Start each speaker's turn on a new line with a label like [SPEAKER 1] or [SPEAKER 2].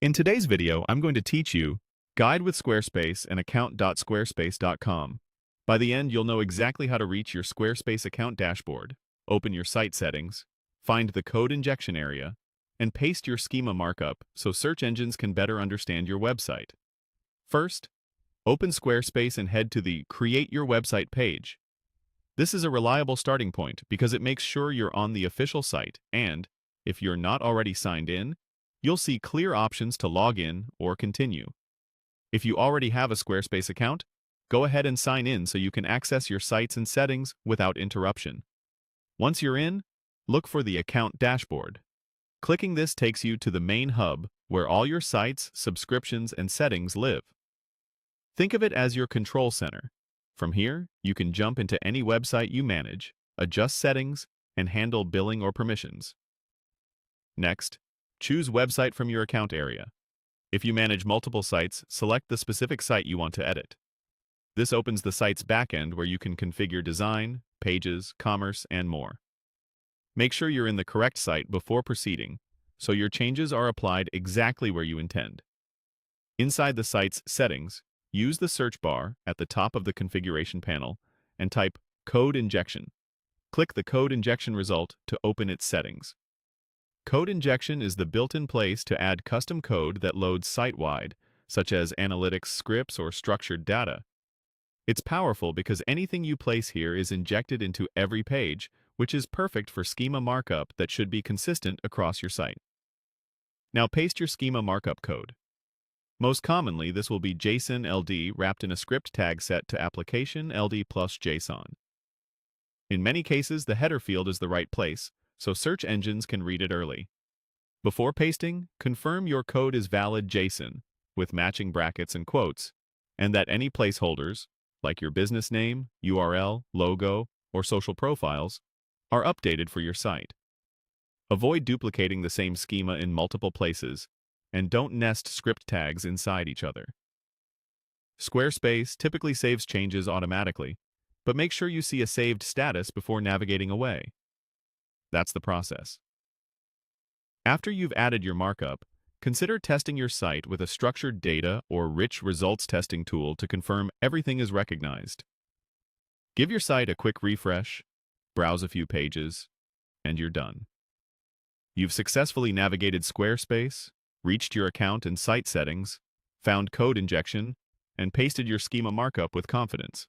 [SPEAKER 1] In today's video, I'm going to teach you Guide with Squarespace and account.squarespace.com. By the end, you'll know exactly how to reach your Squarespace account dashboard, open your site settings, find the code injection area, and paste your schema markup so search engines can better understand your website. First, open Squarespace and head to the Create Your Website page. This is a reliable starting point because it makes sure you're on the official site and, if you're not already signed in, you'll see clear options to log in or continue. If you already have a Squarespace account, go ahead and sign in so you can access your sites and settings without interruption. Once you're in, look for the Account dashboard. Clicking this takes you to the main hub where all your sites, subscriptions, and settings live. Think of it as your control center. From here, you can jump into any website you manage, adjust settings, and handle billing or permissions. Next, choose Website from your account area. If you manage multiple sites, select the specific site you want to edit. This opens the site's backend where you can configure design, pages, commerce, and more. Make sure you're in the correct site before proceeding, so your changes are applied exactly where you intend. Inside the site's settings, use the search bar at the top of the configuration panel and type Code Injection. Click the Code Injection result to open its settings. Code injection is the built-in place to add custom code that loads site-wide, such as analytics scripts or structured data. It's powerful because anything you place here is injected into every page, which is perfect for schema markup that should be consistent across your site. Now paste your schema markup code. Most commonly, this will be JSON LD wrapped in a script tag set to application LD plus JSON. In many cases, the header field is the right place, so search engines can read it early. Before pasting, confirm your code is valid JSON, with matching brackets and quotes, and that any placeholders, like your business name, URL, logo, or social profiles, are updated for your site. Avoid duplicating the same schema in multiple places, and don't nest script tags inside each other. Squarespace typically saves changes automatically, but make sure you see a saved status before navigating away. That's the process. After you've added your markup, consider testing your site with a structured data or rich results testing tool to confirm everything is recognized. Give your site a quick refresh, browse a few pages, and you're done. You've successfully navigated Squarespace, reached your account and site settings, found code injection, and pasted your schema markup with confidence.